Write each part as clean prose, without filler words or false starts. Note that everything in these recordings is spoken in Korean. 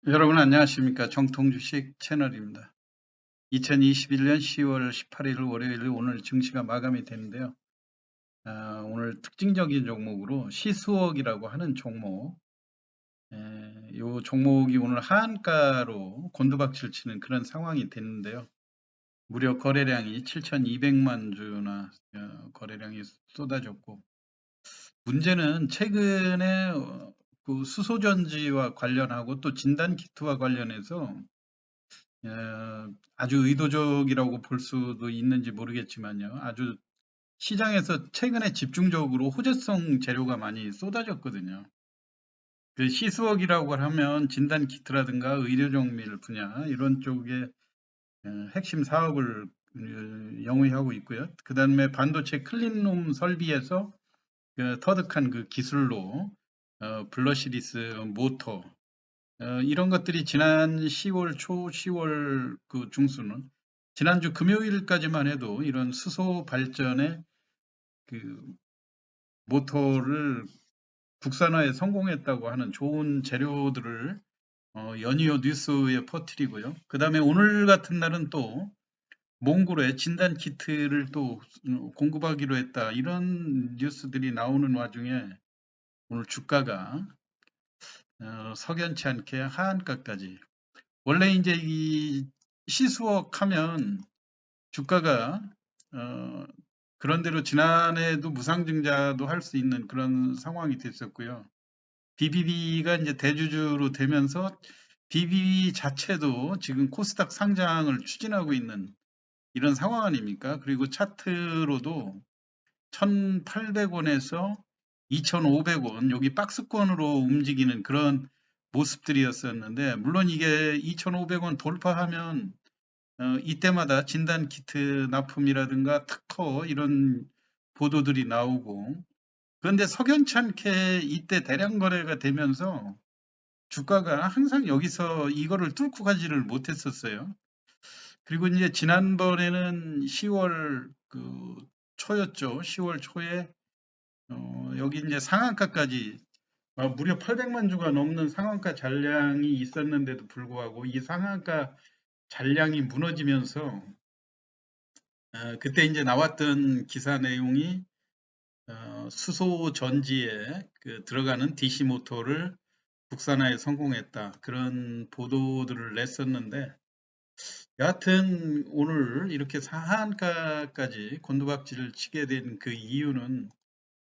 여러분 안녕하십니까? 정통주식 채널입니다. 2021년 10월 18일 월요일 오늘 증시가 마감이 되는데요. 오늘 특징적인 종목으로 시스웍이라고 하는 종목, 이 종목이 오늘 하한가로 곤두박질 치는 그런 상황이 됐는데요. 무려 거래량이 7,200만 주나 거래량이 쏟아졌고, 문제는 최근에 그 수소전지와 관련하고 또 진단키트와 관련해서 아주 의도적이라고 볼 수도 있는지 모르겠지만요. 아주 시장에서 최근에 집중적으로 호재성 재료가 많이 쏟아졌거든요. 그 시스웍이라고 하면 진단 키트라든가 의료정밀 분야 이런 쪽에 핵심 사업을 영위하고 있고요. 그 다음에 반도체 클린룸 설비에서 터득한 그 기술로 블러시리스 모터 이런 것들이 지난 10월 초, 10월 그 중순은 지난주 금요일까지만 해도 이런 수소 발전의 그 모터를 국산화에 성공했다고 하는 좋은 재료들을 연이어 뉴스에 퍼뜨리고요. 그 다음에 오늘 같은 날은 또 몽골에 진단 키트를 또 공급하기로 했다. 이런 뉴스들이 나오는 와중에 오늘 주가가 석연치 않게 하한가까지 원래 이제 이 시스웍 하면 주가가 어, 그런대로 지난해도 무상증자도 할 수 있는 그런 상황이 됐었고요. BBB가 이제 대주주로 되면서 BBB 자체도 지금 코스닥 상장을 추진하고 있는 이런 상황 아닙니까? 그리고 차트로도 1,800원에서 2,500원 여기 박스권으로 움직이는 그런 모습들이었었는데 물론 이게 2,500원 돌파하면 이때마다 진단 키트 납품이라든가 특허 이런 보도들이 나오고 그런데 석연치 않게 이때 대량 거래가 되면서 주가가 항상 여기서 이거를 뚫고 가지를 못했었어요. 그리고 이제 지난번에는 10월 그 초였죠. 10월 초에 여기 이제 상한가까지 무려 800만 주가 넘는 상한가 잔량이 있었는데도 불구하고 이 상한가 잔량이 무너지면서 그때 이제 나왔던 기사 내용이 수소 전지에 그 들어가는 DC 모터를 국산화에 성공했다. 그런 보도들을 냈었는데 여하튼 오늘 이렇게 상한가까지 곤두박질을 치게 된 그 이유는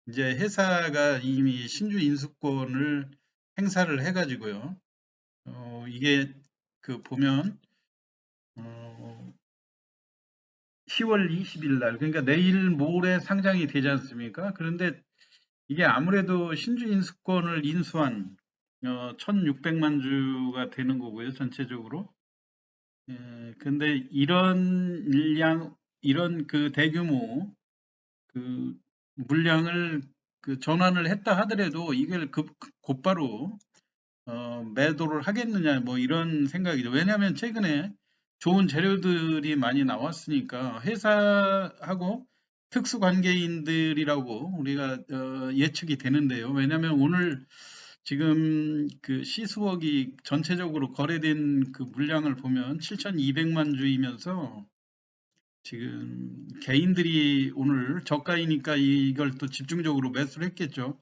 이제 회사가 이미 신주 인수권을 행사를 해가지고요. 이게 그 보면 10월 20일 날, 그러니까 내일 모레 상장이 되지 않습니까? 그런데 이게 아무래도 신주 인수권을 인수한 1,600만 주가 되는 거고요, 전체적으로. 근데 이런 그 대규모 그 물량을 그 전환을 했다 하더라도 이걸 곧바로 매도를 하겠느냐 뭐 이런 생각이죠. 왜냐하면 최근에 좋은 재료들이 많이 나왔으니까 회사하고 특수관계인들이라고 우리가 예측이 되는데요. 왜냐하면 오늘 지금 그 시스웍이 전체적으로 거래된 그 물량을 보면 7,200만 주이면서 지금 개인들이 오늘 저가이니까 이걸 또 집중적으로 매수를 했겠죠.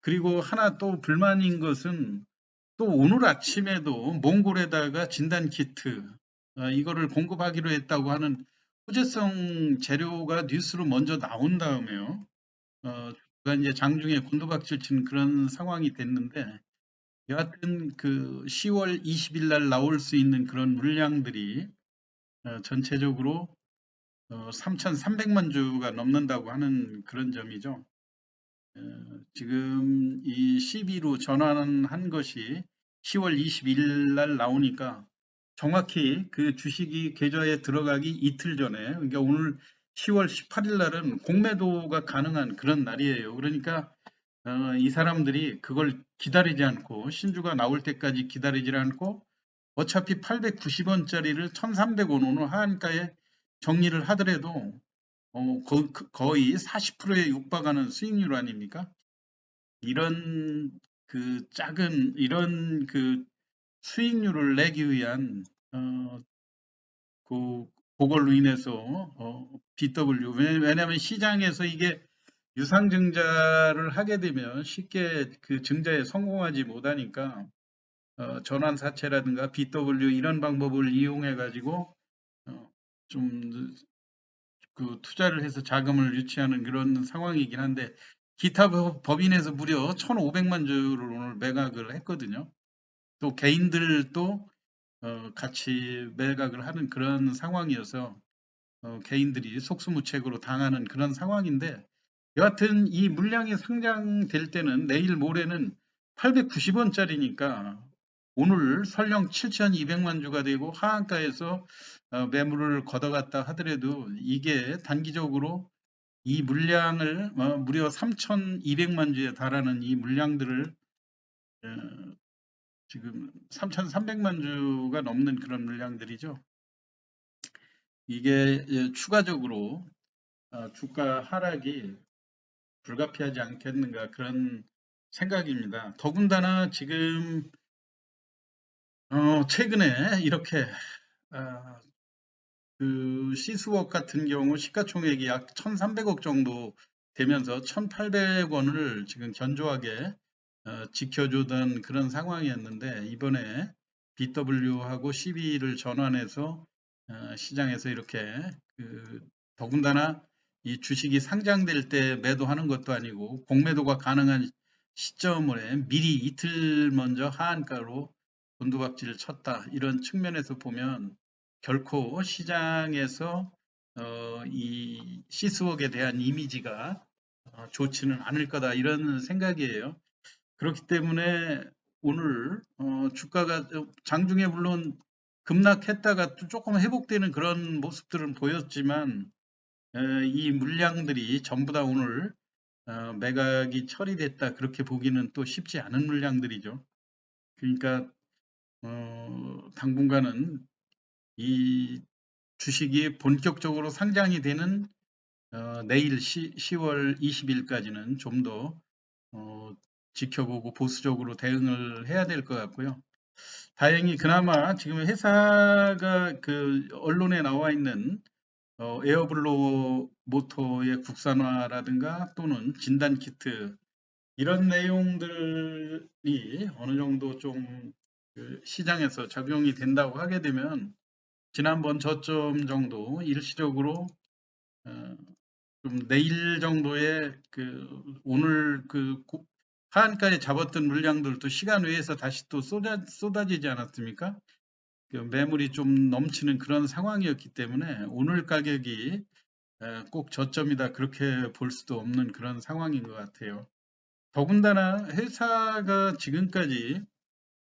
그리고 하나 또 불만인 것은 또 오늘 아침에도 몽골에다가 진단 키트 이거를 공급하기로 했다고 하는 호재성 재료가 뉴스로 먼저 나온 다음에요. 가 이제 장중에 곤두박질 치는 그런 상황이 됐는데 여하튼 그 10월 20일 날 나올 수 있는 그런 물량들이 전체적으로 3,300만 주가 넘는다고 하는 그런 점이죠. 지금 이 12로 전환한 것이 10월 21일 날 나오니까 정확히 그 주식이 계좌에 들어가기 이틀 전에, 그러니까 오늘 10월 18일 날은 공매도가 가능한 그런 날이에요. 그러니까 이 사람들이 그걸 기다리지 않고 신주가 나올 때까지 기다리지 않고 어차피 890원짜리를 1,300원 오늘 하한가에 정리를 하더라도 거의 40%에 육박하는 수익률 아닙니까? 이런 그 작은 이런 그 수익률을 내기 위한 그 그걸로 인해서 BW 왜냐하면 시장에서 이게 유상증자를 하게 되면 쉽게 그 증자에 성공하지 못하니까 전환사채라든가 BW 이런 방법을 이용해 가지고 좀 그 투자를 해서 자금을 유치하는 그런 상황이긴 한데 기타 법인에서 무려 1,500만 주를 오늘 매각을 했거든요. 또 개인들도 같이 매각을 하는 그런 상황이어서 개인들이 속수무책으로 당하는 그런 상황인데 여하튼 이 물량이 상장될 때는 내일 모레는 890원짜리니까 오늘 설령 7,200만 주가 되고 하한가에서 매물을 걷어갔다 하더라도 이게 단기적으로 이 물량을 무려 3,200만 주에 달하는 이 물량들을 어, 지금 3,300만 주가 넘는 그런 물량들이죠. 이게 추가적으로 주가 하락이 불가피하지 않겠는가 그런 생각입니다. 더군다나 지금 최근에 이렇게 아, 그 시스웍 같은 경우 시가총액이 약 1,300억 정도 되면서 1,800원을 지금 견조하게 지켜주던 그런 상황이었는데 이번에 BW하고 CB를 전환해서 시장에서 이렇게 더군다나 이 주식이 상장될 때 매도하는 것도 아니고 공매도가 가능한 시점에 미리 이틀 먼저 하한가로 곤두박질을 쳤다. 이런 측면에서 보면 결코 시장에서 이 시스웍에 대한 이미지가 좋지는 않을 거다 이런 생각이에요. 그렇기 때문에 오늘 주가가 장중에 물론 급락했다가 또 조금 회복되는 그런 모습들은 보였지만 이 물량들이 전부 다 오늘 매각이 처리됐다 그렇게 보기는 또 쉽지 않은 물량들이죠. 그러니까 당분간은 이 주식이 본격적으로 상장이 되는 내일 10월 20일까지는 좀 더 지켜보고 보수적으로 대응을 해야 될 것 같고요. 다행히 그나마 지금 회사가 그 언론에 나와 있는 에어블로 모터의 국산화라든가 또는 진단 키트 이런 내용들이 어느 정도 좀그 시장에서 적용이 된다고 하게 되면 지난번 저점 정도 일시적으로 어, 좀 내일 정도에 오늘 하한가에 잡았던 물량들도 시간 외에서 다시 또 쏟아지지 않았습니까? 매물이 좀 넘치는 그런 상황이었기 때문에 오늘 가격이 꼭 저점이다 그렇게 볼 수도 없는 그런 상황인 것 같아요. 더군다나 회사가 지금까지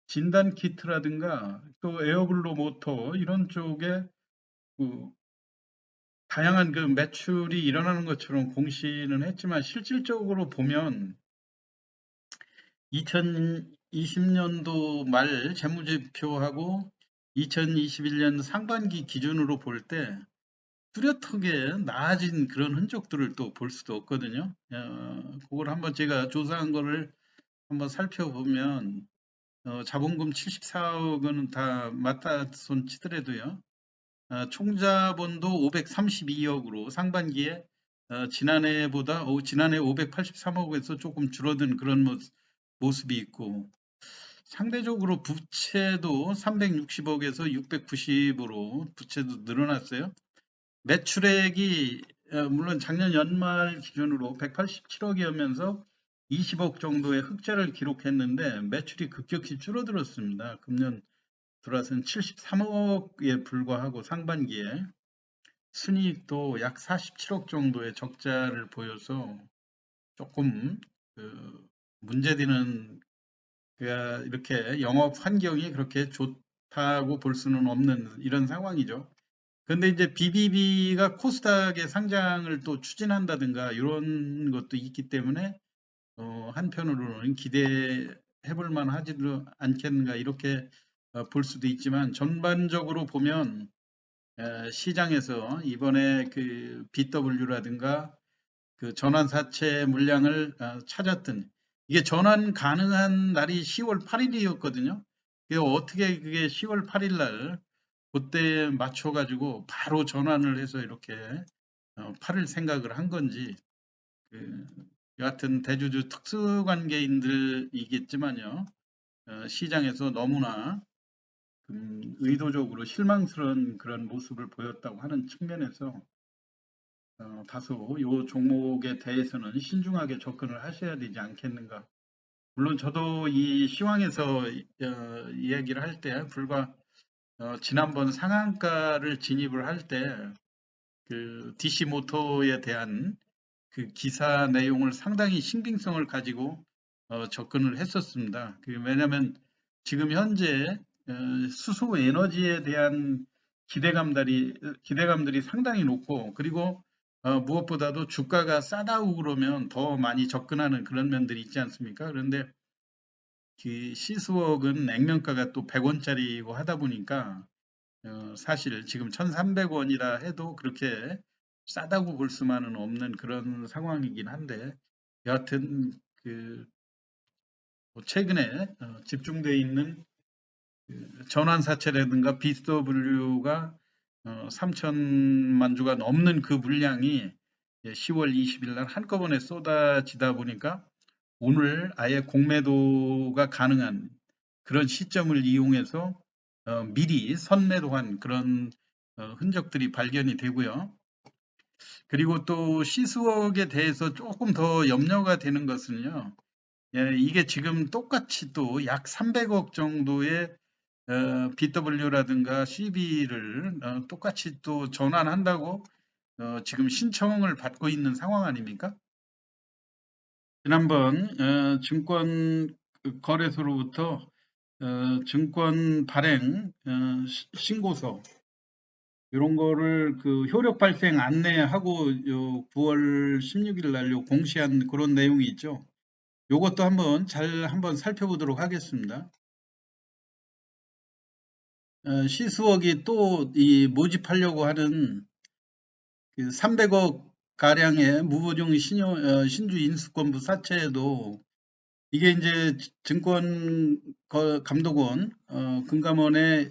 진단 키트라든가 또 에어블로 모터 이런 쪽에 그 다양한 그 매출이 일어나는 것처럼 공시는 했지만 실질적으로 보면 2020년도 말 재무제표하고 2021년 상반기 기준으로 볼 때 뚜렷하게 나아진 그런 흔적들을 또 볼 수도 없거든요. 그걸 한번 제가 조사한 거를 한번 살펴보면 자본금 74억은 다 맞다 손 치더라도요. 총자본도 532억으로 상반기에 지난해 583억에서 조금 줄어든 그런 모습이 있고 상대적으로 부채도 360억에서 690으로 부채도 늘어났어요. 매출액이 물론 작년 연말 기준으로 187억이었면서 20억 정도의 흑자를 기록했는데 매출이 급격히 줄어들었습니다. 금년 들어와서는 73억에 불과하고 상반기에 순이익도 약 47억 정도의 적자를 보여서 조금 문제되는 이렇게 영업 환경이 그렇게 좋다고 볼 수는 없는 이런 상황이죠. 근데 이제 BBB가 코스닥에 상장을 또 추진한다든가 이런 것도 있기 때문에 한편으로는 기대해 볼 만하지도 않겠는가 이렇게 볼 수도 있지만 전반적으로 보면 시장에서 이번에 그 BW라든가 그 전환사채 물량을 찾았던 이게 전환 가능한 날이 10월 8일이었거든요. 어떻게 그게 10월 8일 날 그때 맞춰 가지고 바로 전환을 해서 이렇게 팔을 생각을 한 건지, 그 여하튼 대주주 특수관계인들이겠지만요. 시장에서 너무나 의도적으로 실망스러운 그런 모습을 보였다고 하는 측면에서 다소 이 종목에 대해서는 신중하게 접근을 하셔야 되지 않겠는가. 물론 저도 이 시황에서 이야기를 할 때 불과 지난번 상한가를 진입을 할 때 그 DC 모터에 대한 그 기사 내용을 상당히 신빙성을 가지고 접근을 했었습니다. 왜냐하면 지금 현재 수소 에너지에 대한 기대감들이 상당히 높고, 그리고 무엇보다도 주가가 싸다고 그러면 더 많이 접근하는 그런 면들이 있지 않습니까? 그런데 그 시스웍은 냉면가가 또 100원짜리고 하다 보니까 사실 지금 1,300원이라 해도 그렇게 싸다고 볼 수만은 없는 그런 상황이긴 한데, 여하튼 최근에 집중되어 있는 전환사채라든가 BW가 3천만 주가 넘는 그 물량이 10월 20일 날 한꺼번에 쏟아지다 보니까 오늘 아예 공매도가 가능한 그런 시점을 이용해서 미리 선매도한 그런 흔적들이 발견이 되고요. 그리고 또 시스웍에 대해서 조금 더 염려가 되는 것은요. 이게 지금 똑같이 또 약 300억 정도의 BW라든가 CB를 똑같이 또 전환한다고 지금 신청을 받고 있는 상황 아닙니까? 지난번 증권 거래소로부터 증권 발행 신고서 이런 거를 그 효력 발생 안내하고 9월 16일 날 공시한 그런 내용이 있죠. 요것도 한번 살펴보도록 하겠습니다. 시스웍이 또 이 모집하려고 하는 그 300억 가량의 무보증 신주 인수권부 사채에도 이게 이제 증권 감독원 금감원에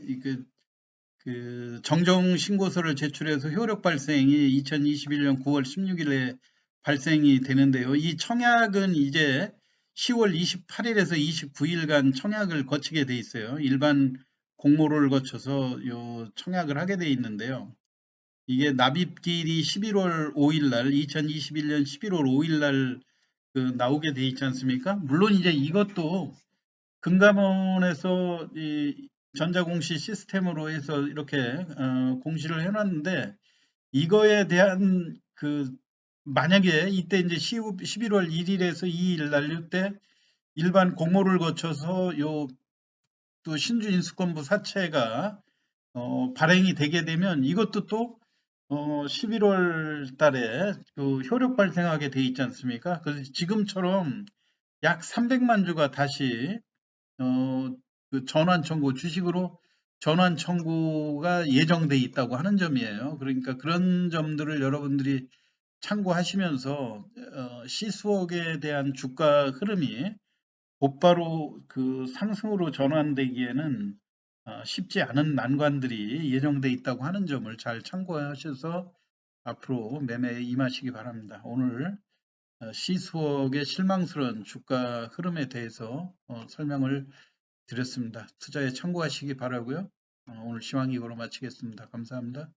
그 정정 신고서를 제출해서 효력 발생이 2021년 9월 16일에 발생이 되는데요. 이 청약은 이제 10월 28일에서 29일간 청약을 거치게 돼 있어요. 일반 공모를 거쳐서 요 청약을 하게 돼 있는데요. 이게 납입일이 11월 5일 날, 2021년 11월 5일 날 나오게 돼 있지 않습니까? 물론 이제 이것도 금감원에서 이 전자공시 시스템으로 해서 이렇게 공시를 해놨는데, 이거에 대한 만약에 이때 이제 11월 1일에서 2일 날 때 일반 공모를 거쳐서 또 신주 인수권부 사채가 발행이 되게 되면 이것도 또 11월 달에 효력 발생하게 돼 있지 않습니까? 그래서 지금처럼 약 300만 주가 다시 전환 청구, 주식으로 전환 청구가 예정돼 있다고 하는 점이에요. 그러니까 그런 점들을 여러분들이 참고하시면서 시스웍에 대한 주가 흐름이 곧바로 상승으로 전환되기에는 쉽지 않은 난관들이 예정돼 있다고 하는 점을 잘 참고하셔서 앞으로 매매에 임하시기 바랍니다. 오늘 시스웍의 실망스러운 주가 흐름에 대해서 설명을 드렸습니다. 투자에 참고하시기 바라고요. 오늘 시황 이거로 마치겠습니다. 감사합니다.